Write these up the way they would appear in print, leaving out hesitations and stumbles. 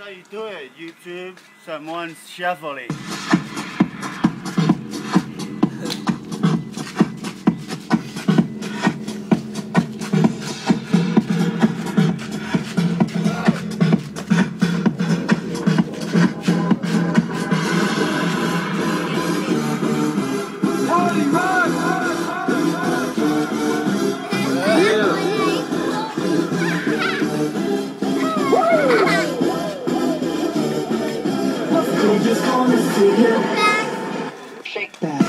how you do it. YouTube, someone's shuffling. Just wanna see you shake that.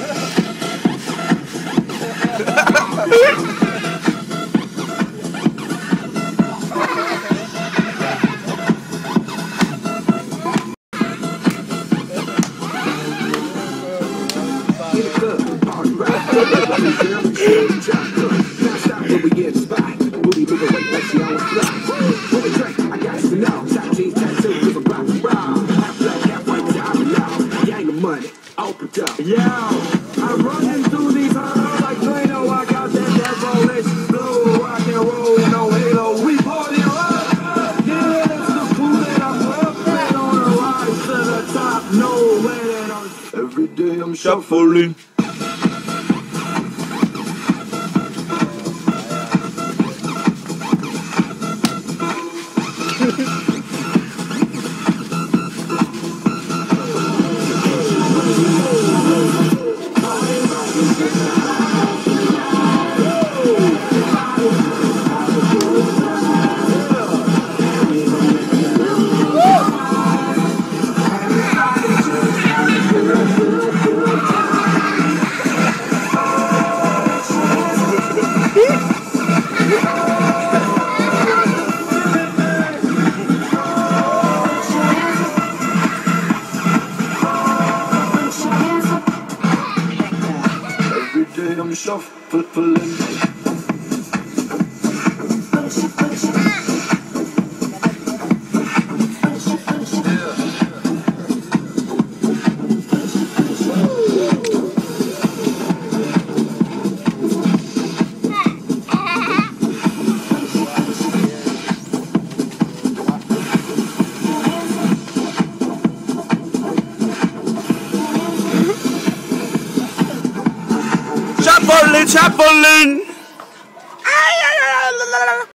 Yeah, I'm running through these halls like Drano. I got that devilish blue, rock and roll, no halo. We party rock. Yeah, that's the fool that I'm repping on a rise to the top. No way that I'm every day I'm shuffling. I'm shuffling. Chapolin, Chapolin.